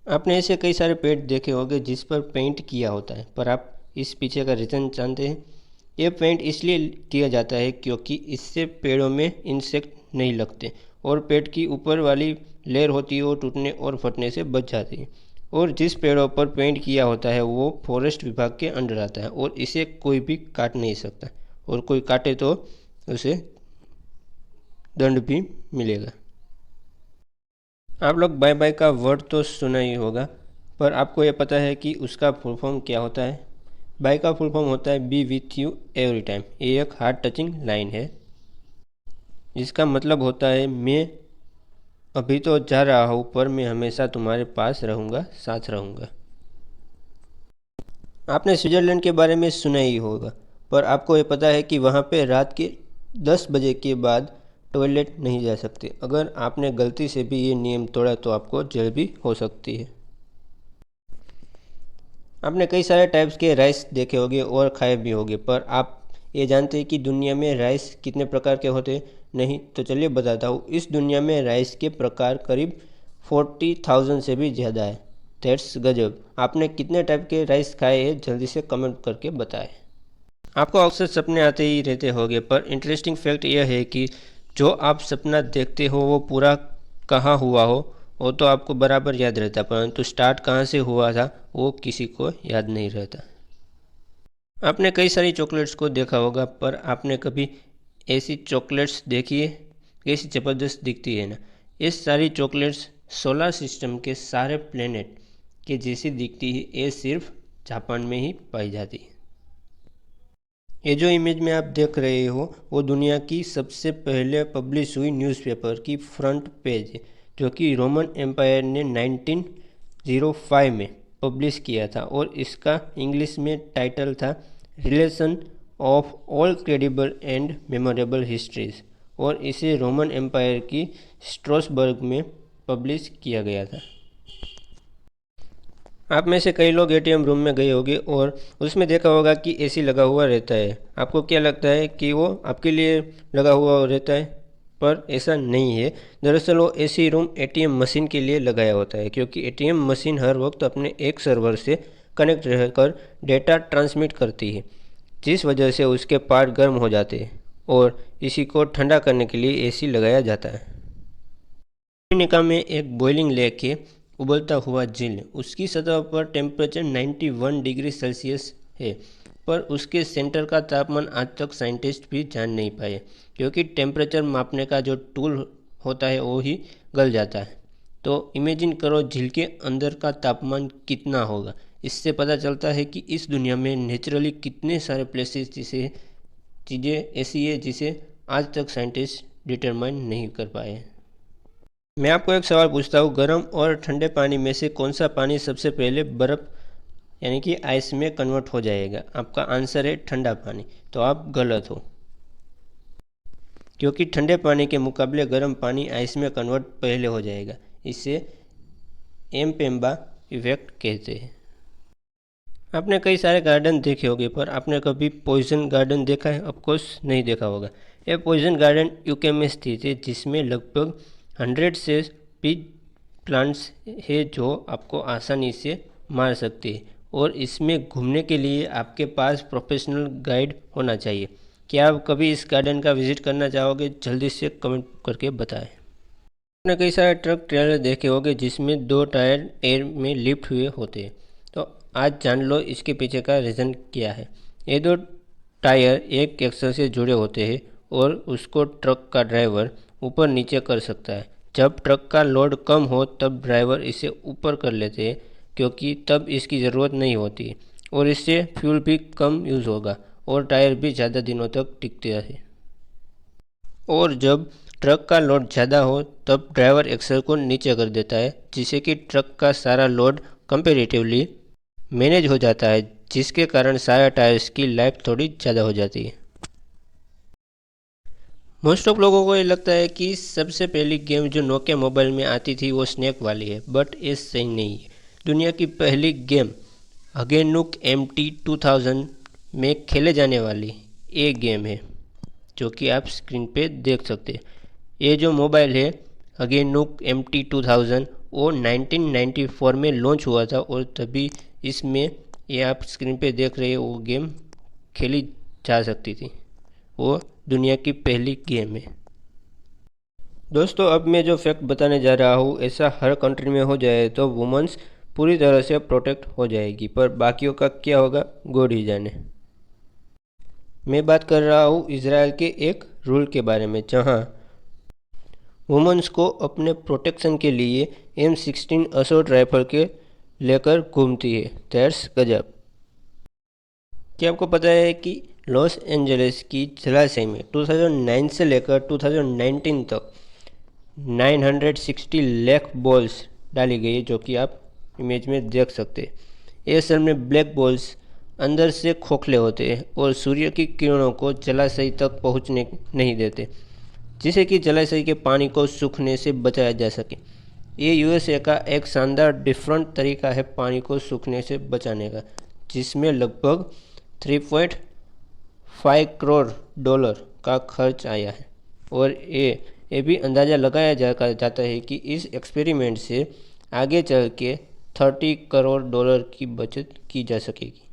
आपने ऐसे कई सारे पेड़ देखे होंगे जिस पर पेंट किया होता है, पर आप इस पीछे का रीज़न जानते हैं? ये पेंट इसलिए किया जाता है क्योंकि इससे पेड़ों में इंसेक्ट नहीं लगते और पेड़ की ऊपर वाली लेयर होती है वो टूटने और फटने से बच जाती है। और जिस पेड़ों पर पेंट किया होता है वो फॉरेस्ट विभाग के अंडर आता है और इसे कोई भी काट नहीं सकता, और कोई काटे तो उसे दंड भी मिलेगा। आप लोग बाय बाय का वर्ड तो सुना ही होगा, पर आपको ये पता है कि उसका फुल फॉर्म क्या होता है? बाय का फुल फॉर्म होता है B with you every time. ये एक हार्ट टचिंग लाइन है जिसका मतलब होता है मैं अभी तो जा रहा हूँ पर मैं हमेशा तुम्हारे पास रहूँगा, साथ रहूँगा। आपने स्विट्ज़रलैंड के बारे में सुना ही होगा, पर आपको ये पता है कि वहाँ पे रात के 10 बजे के बाद टॉयलेट नहीं जा सकते। अगर आपने गलती से भी ये नियम तोड़ा तो आपको जेल भी हो सकती है। आपने कई सारे टाइप्स के राइस देखे होंगे और खाए भी होंगे, पर आप ये जानते हैं कि दुनिया में राइस कितने प्रकार के होते हैं? नहीं तो चलिए बताता हूँ। इस दुनिया में राइस के प्रकार करीब 40,000 से भी ज़्यादा है। दैट्स गजब। आपने कितने टाइप के राइस खाए हैं जल्दी से कमेंट करके बताएं। आपको अक्सर सपने आते ही रहते होंगे, पर इंटरेस्टिंग फैक्ट यह है कि जो आप सपना देखते हो वो पूरा कहाँ हुआ हो वो तो आपको बराबर याद रहता, परंतु स्टार्ट कहाँ से हुआ था वो किसी को याद नहीं रहता। आपने कई सारी चॉकलेट्स को देखा होगा, पर आपने कभी ऐसी चॉकलेट्स देखी है? कैसी ज़बरदस्त दिखती है ना। ये सारी चॉकलेट्स सोलर सिस्टम के सारे प्लेनेट के जैसी दिखती है। ये सिर्फ जापान में ही पाई जाती है। ये जो इमेज में आप देख रहे हो वो दुनिया की सबसे पहले पब्लिश हुई न्यूज़पेपर की फ्रंट पेज है, जो कि रोमन एम्पायर ने 1905 में पब्लिश किया था, और इसका इंग्लिश में टाइटल था relation of all credible and memorable histories, और इसे रोमन एम्पायर की स्ट्रॉसबर्ग में पब्लिश किया गया था। आप में से कई लोग एटीएम रूम में गए होंगे और उसमें देखा होगा कि एसी लगा हुआ रहता है। आपको क्या लगता है कि वो आपके लिए लगा हुआ रहता है, पर ऐसा नहीं है। दरअसल वो एसी रूम एटीएम मशीन के लिए लगाया होता है, क्योंकि एटीएम मशीन हर वक्त अपने एक सर्वर से कनेक्ट रहकर डेटा ट्रांसमिट करती है, जिस वजह से उसके पार्ट गर्म हो जाते हैं और इसी को ठंडा करने के लिए एसी लगाया जाता है। अमेरिका में एक बॉइलिंग लेक है, उबलता हुआ झील। उसकी सतह पर टेम्परेचर 91 डिग्री सेल्सियस है, पर उसके सेंटर का तापमान आज तक साइंटिस्ट भी जान नहीं पाए, क्योंकि टेम्परेचर मापने का जो टूल होता है वो ही गल जाता है। तो इमेजिन करो झील के अंदर का तापमान कितना होगा। इससे पता चलता है कि इस दुनिया में नेचुरली कितने सारे प्लेसेस जिसे चीज़ें ऐसी है जिसे आज तक साइंटिस्ट डिटरमाइन नहीं कर पाए। मैं आपको एक सवाल पूछता हूँ, गर्म और ठंडे पानी में से कौन सा पानी सबसे पहले बर्फ़ यानी कि आइस में कन्वर्ट हो जाएगा? आपका आंसर है ठंडा पानी। तो आप गलत हो, क्योंकि ठंडे पानी के मुकाबले गर्म पानी आइस में कन्वर्ट पहले हो जाएगा। इसे एम्पेम्बा इफेक्ट कहते हैं। आपने कई सारे गार्डन देखे होंगे, पर आपने कभी पॉइजन गार्डन देखा है? ऑफकोर्स नहीं देखा होगा। यह पॉइजन गार्डन यूके में स्थित है, जिसमें लगभग 100 से भी प्लांट्स है जो आपको आसानी से मार सकते हैं, और इसमें घूमने के लिए आपके पास प्रोफेशनल गाइड होना चाहिए। क्या आप कभी इस गार्डन का विजिट करना चाहोगे? जल्दी से कमेंट करके बताएं। आपने कई सारे ट्रक ट्रेलर देखे होंगे जिसमें 2 टायर एयर में लिफ्ट हुए होते हैं। तो आज जान लो इसके पीछे का रीज़न क्या है। ये 2 टायर एक एक्सल से जुड़े होते हैं और उसको ट्रक का ड्राइवर ऊपर नीचे कर सकता है। जब ट्रक का लोड कम हो तब ड्राइवर इसे ऊपर कर लेते हैं, क्योंकि तब इसकी ज़रूरत नहीं होती, और इससे फ्यूल भी कम यूज़ होगा और टायर भी ज़्यादा दिनों तक टिकते हैं। और जब ट्रक का लोड ज़्यादा हो तब ड्राइवर एक्सेल को नीचे कर देता है, जिससे कि ट्रक का सारा लोड कंपेरेटिवली मैनेज हो जाता है, जिसके कारण सारे टायर्स की लाइफ थोड़ी ज़्यादा हो जाती है। मोस्ट ऑफ लोगों को ये लगता है कि सबसे पहली गेम जो नोकिया मोबाइल में आती थी वो स्नेक वाली है, बट ये सही नहीं है। दुनिया की पहली गेम हगेनुक MT2000 में खेले जाने वाली एक गेम है, जो कि आप स्क्रीन पे देख सकते हैं। ये जो मोबाइल है हगेनुक MT2000 वो 1994 में लॉन्च हुआ था और तभी इसमें ये आप स्क्रीन पे देख रहे हो वो गेम खेली जा सकती थी। वो दुनिया की पहली गेम है। दोस्तों अब मैं जो फैक्ट बताने जा रहा हूँ ऐसा हर कंट्री में हो जाए तो वुमेन्स पूरी तरह से प्रोटेक्ट हो जाएगी, पर बाकियों का क्या होगा गॉड ही जाने। मैं बात कर रहा हूँ इजराइल के एक रूल के बारे में जहाँ वुमेन्स को अपने प्रोटेक्शन के लिए M16 असॉल्ट राइफल के लेकर घूमती है। दैट्स गजब। क्या आपको पता है कि लॉस एंजलिस की जलाशय में 2009 से लेकर 2019 तक 960 लाख बॉल्स डाली गई है, जो कि आप इमेज में देख सकते हैं। ये असल में ब्लैक बॉल्स अंदर से खोखले होते हैं और सूर्य की किरणों को जलाशय तक पहुंचने नहीं देते, जिससे कि जलाशय के पानी को सूखने से बचाया जा सके। ये यूएसए का एक शानदार डिफरेंट तरीका है पानी को सूखने से बचाने का, जिसमें लगभग 3.5 करोड़ डॉलर का खर्च आया है। और ये भी अंदाज़ा लगाया जाता है कि इस एक्सपेरिमेंट से आगे चल के 30 करोड़ डॉलर की बचत की जा सकेगी।